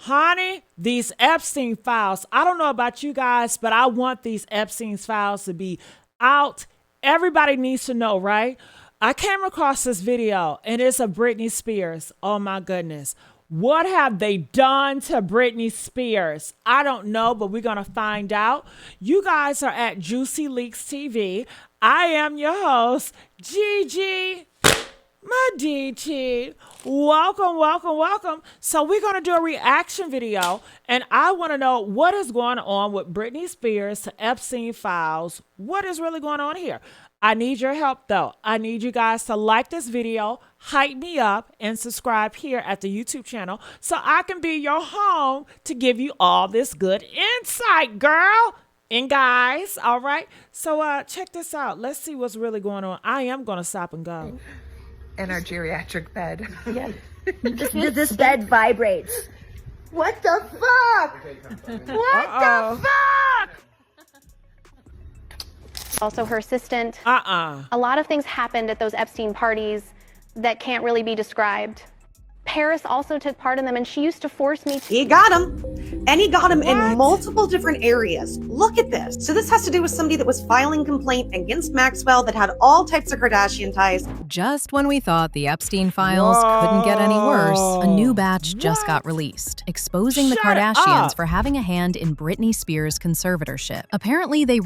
Honey, these Epstein files, I don't know about you guys, but I want these Epstein files to be out. Everybody needs to know, right? I came across this video and it's of Britney Spears. Oh my goodness. What have they done to Britney Spears? I don't know, but we're going to find out. You guys are at Juicy Leaks TV. I am your host, Gigi. My DT, welcome, welcome, welcome. So we're going to do a reaction video, and I want to know what is going on with Britney Spears to Epstein files. What is really going on here? I need your help, though. I need you guys to like this video, hype me up, and subscribe here at the YouTube channel so I can be your home to give you all this good insight, girl. And guys, all right? So check this out. Let's see what's really going on. I am going to stop and go. In our geriatric bed. Yeah. This bed vibrates. What the fuck? What the fuck? Also her assistant. A lot of things happened at those Epstein parties that can't really be described. Paris also took part in them, and she used to force me to— He got him. And he got him in multiple different areas. Look at this. So this has to do with somebody that was filing complaint against Maxwell that had all types of Kardashian ties. Just when we thought the Epstein files couldn't get any worse, a new batch just got released, exposing the Kardashians for having a hand in Britney Spears' conservatorship. Apparently, they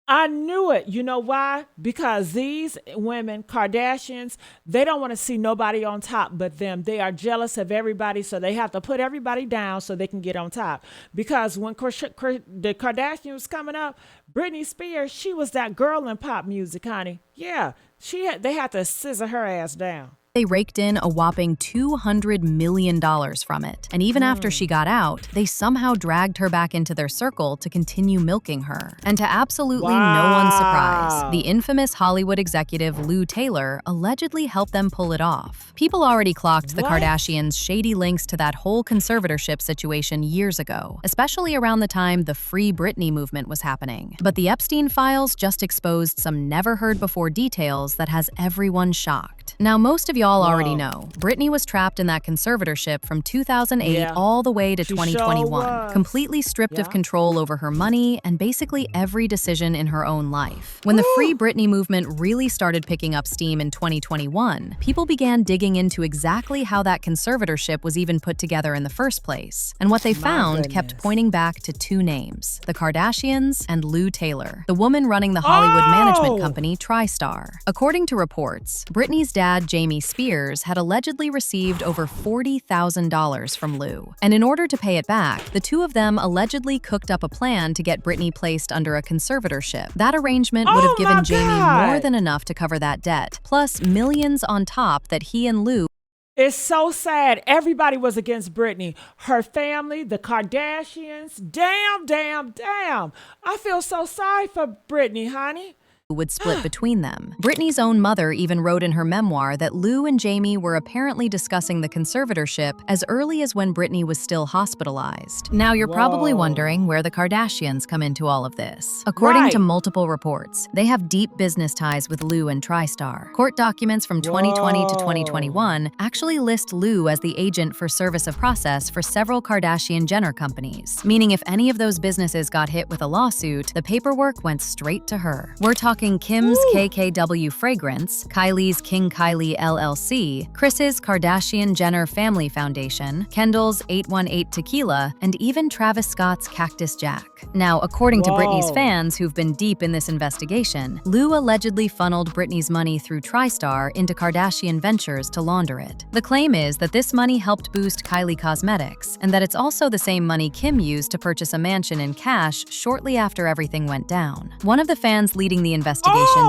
I knew it. You know why? Because these women, Kardashians, they don't want to see nobody on top but them. They are jealous of everybody, so they have to put everybody down so they can get on top. Because when the Kardashians was coming up, Britney Spears, she was that girl in pop music, honey. Yeah, they had to scissor her ass down. They raked in a whopping $200 million from it. And even after she got out, they somehow dragged her back into their circle to continue milking her. And to absolutely no one's surprise, the infamous Hollywood executive Lou Taylor allegedly helped them pull it off. People already clocked the Kardashians' shady links to that whole conservatorship situation years ago, especially around the time the Free Britney movement was happening. But the Epstein files just exposed some never-heard-before details that has everyone shocked. Now, most of y'all already know, Britney was trapped in that conservatorship from 2008 all the way to 2021, completely stripped of control over her money and basically every decision in her own life. When the Free Britney movement really started picking up steam in 2021, people began digging into exactly how that conservatorship was even put together in the first place. And what they found kept pointing back to two names, the Kardashians and Lou Taylor, the woman running the Hollywood management company TriStar. According to reports, Britney's dad, Jamie Spears, had allegedly received over $40,000 from Lou. And in order to pay it back, the two of them allegedly cooked up a plan to get Britney placed under a conservatorship. That arrangement would have given Jamie more than enough to cover that debt, plus millions on top that he and Lou— It's so sad. Everybody was against Britney. Her family, the Kardashians. Damn, damn, damn. I feel so sorry for Britney, honey. would split between them. Britney's own mother even wrote in her memoir that Lou and Jamie were apparently discussing the conservatorship as early as when Britney was still hospitalized. Now you're probably wondering where the Kardashians come into all of this. According to multiple reports, they have deep business ties with Lou and TriStar. Court documents from 2020 to 2021 actually list Lou as the agent for service of process for several Kardashian-Jenner companies, meaning if any of those businesses got hit with a lawsuit, the paperwork went straight to her. We're talking Kim's KKW Fragrance, Kylie's King Kylie LLC, Kris's Kardashian-Jenner Family Foundation, Kendall's 818 Tequila, and even Travis Scott's Cactus Jack. Now, according to Britney's fans who've been deep in this investigation, Lou allegedly funneled Britney's money through TriStar into Kardashian Ventures to launder it. The claim is that this money helped boost Kylie Cosmetics, and that it's also the same money Kim used to purchase a mansion in cash shortly after everything went down. One of the fans leading the investigation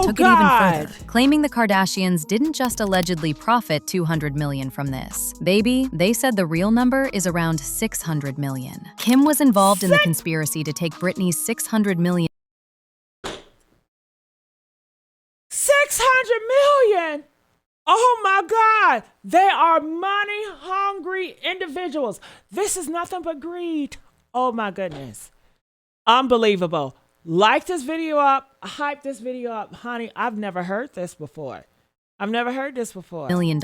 took it even further, claiming the Kardashians didn't just allegedly profit $200 million from this. Baby, they said the real number is around $600 million. Kim was involved in the conspiracy to take Britney's $600 million. $600 million? Oh my God, they are money-hungry individuals. This is nothing but greed. Oh my goodness. Unbelievable. Like this video up, hype this video up. Honey, I've never heard this before. I've never heard this before. $1 million.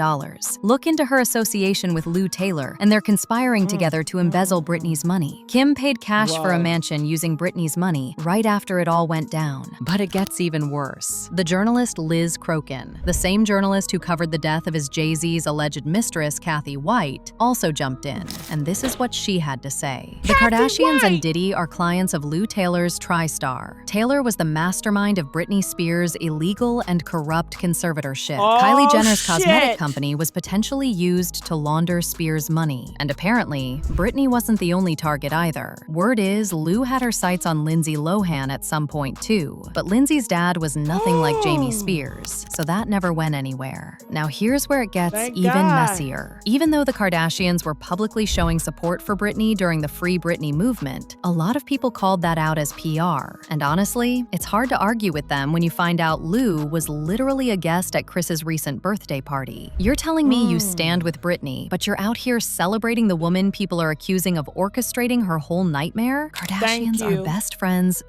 Look into her association with Lou Taylor, and they're conspiring together to embezzle Britney's money. Kim paid cash for a mansion using Britney's money right after it all went down. But it gets even worse. The journalist Liz Crokin, the same journalist who covered the death of his Jay-Z's alleged mistress, Kathy White, also jumped in. And this is what she had to say. The Kardashians and Diddy are clients of Lou Taylor's TriStar. Taylor was the mastermind of Britney Spears' illegal and corrupt conservatorship. Kylie Jenner's cosmetic company was potentially used to launder Spears' money. And apparently, Britney wasn't the only target either. Word is, Lou had her sights on Lindsay Lohan at some point too. But Lindsay's dad was nothing like Jamie Spears, so that never went anywhere. Now here's where it gets even messier. Even though the Kardashians were publicly showing support for Britney during the Free Britney movement, a lot of people called that out as PR. And honestly, it's hard to argue with them when you find out Lou was literally a guest at Chris's recent birthday party. You're telling me you stand with Britney, but you're out here celebrating the woman people are accusing of orchestrating her whole nightmare? Kardashians are best friends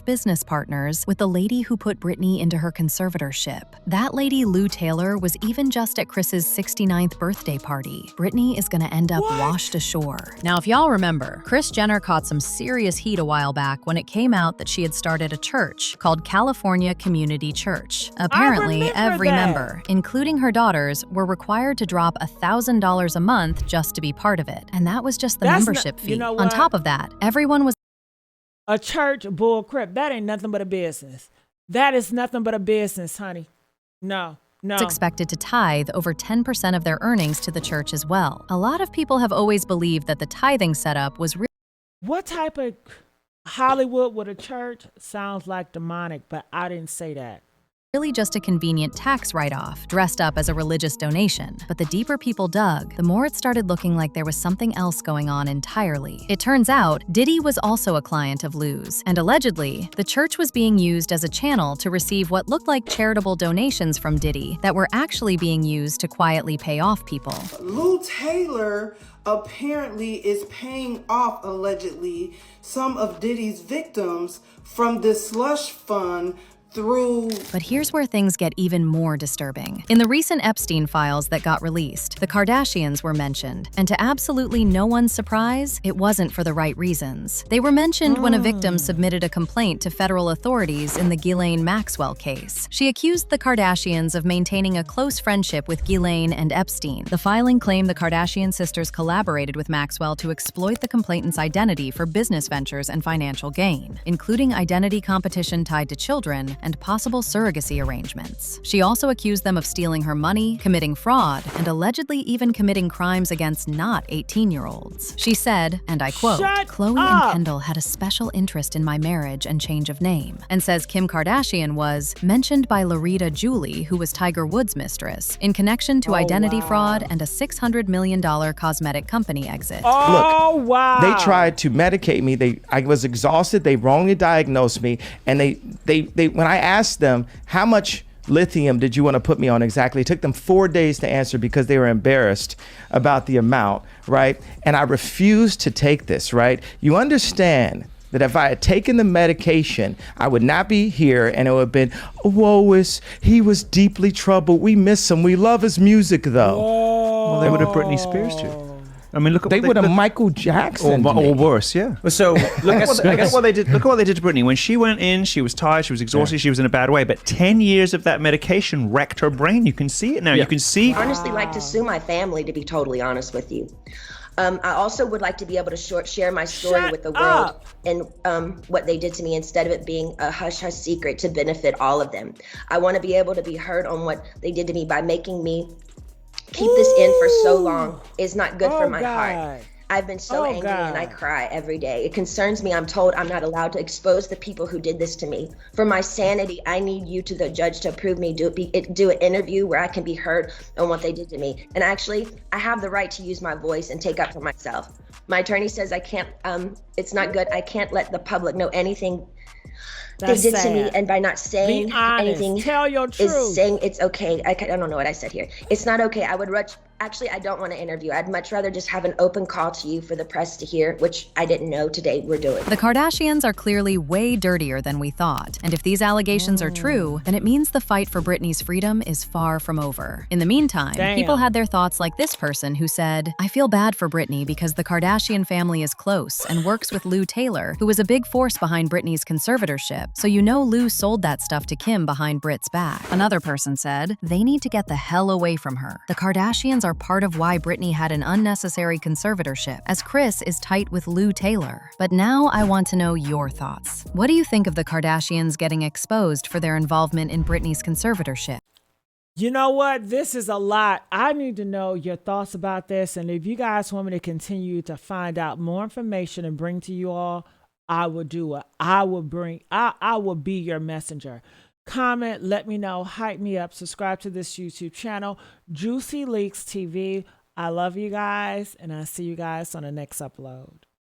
/ business partners with the lady who put Britney into her conservatorship. That lady, Lou Taylor, was even just at Chris's 69th birthday party. Britney is gonna end up washed ashore. Now, if y'all remember, Kris Jenner caught some serious heat a while back when it came out that she had started a church called California Community Church. Apparently, every member, including her daughters, were required to drop $1,000 a month just to be part of it. And that was just the membership fee. On top of that, everyone was a church bull crap. That ain't nothing but a business. That is nothing but a business, honey. No. expected to tithe over 10% of their earnings to the church as well. A lot of people have always believed that the tithing setup was What type of Hollywood with a church sounds like demonic, but I didn't say that. really just a convenient tax write-off, dressed up as a religious donation. But the deeper people dug, the more it started looking like there was something else going on entirely. It turns out, Diddy was also a client of Lou's, and allegedly, the church was being used as a channel to receive what looked like charitable donations from Diddy that were actually being used to quietly pay off people. Lou Taylor apparently is paying off, allegedly, some of Diddy's victims from this slush fund through... But here's where things get even more disturbing. In the recent Epstein files that got released, the Kardashians were mentioned, and to absolutely no one's surprise, it wasn't for the right reasons. They were mentioned when a victim submitted a complaint to federal authorities in the Ghislaine Maxwell case. She accused the Kardashians of maintaining a close friendship with Ghislaine and Epstein. The filing claimed the Kardashian sisters collaborated with Maxwell to exploit the complainant's identity for business ventures and financial gain, including identity competition tied to children and possible surrogacy arrangements. She also accused them of stealing her money, committing fraud, and allegedly even committing crimes against not 18-year-olds. She said, and I quote, "Khloe and Kendall had a special interest in my marriage and change of name," and says Kim Kardashian was mentioned by Larita Julie, who was Tiger Woods' mistress, in connection to identity fraud and a $600 million cosmetic company exit. Look, they tried to medicate me. I was exhausted. They wrongly diagnosed me, and they when I asked them how much lithium did you want to put me on exactly, it took them 4 days to answer because they were embarrassed about the amount, right? And I refused to take this, right? You understand that if I had taken the medication, I would not be here, and it would have been, he was deeply troubled. We miss him. We love his music, though. Well, they would have Britney Spears too. I mean, look at they would have Michael Jackson or worse, yeah. So look at what they did. Look at what they did to Britney. When she went in, she was tired, she was exhausted, she was in a bad way. But 10 years of that medication wrecked her brain. You can see it now. You can see. I honestly like to sue my family, to be totally honest with you. I also would like to be able to share my story with the world and what they did to me, instead of it being a hush-hush secret to benefit all of them. I want to be able to be heard on what they did to me by making me keep this in for so long. Is not good for my heart. I've been so angry and I cry every day. It concerns me. I'm told I'm not allowed to expose the people who did this to me. For my sanity, I need you, to the judge, to approve me, do an interview where I can be heard on what they did to me. And actually, I have the right to use my voice and take up for myself. My attorney says I can't, it's not good. I can't let the public know anything they did to me, and by not saying anything, tell your truth. Is saying it's okay. I don't know what I said here. It's not okay. I would Actually, I don't want to interview. I'd much rather just have an open call to you for the press to hear, which I didn't know today we're doing. The Kardashians are clearly way dirtier than we thought. And if these allegations are true, then it means the fight for Britney's freedom is far from over. In the meantime, people had their thoughts like this person who said, I feel bad for Britney because the Kardashian family is close and works with Lou Taylor, who was a big force behind Britney's conservatorship. So you know Lou sold that stuff to Kim behind Brit's back. Another person said, they need to get the hell away from her. The Kardashians are part of why Britney had an unnecessary conservatorship, as Kris is tight with Lou Taylor. But now I want to know your thoughts. What do you think of the Kardashians getting exposed for their involvement in Britney's conservatorship? You know what? This is a lot. I need to know your thoughts about this. And if you guys want me to continue to find out more information and bring to you all, I will do it. I will be your messenger. Comment, let me know, hype me up, subscribe to this YouTube channel, Juicy Leaks TV. I love you guys, and I'll see you guys on the next upload.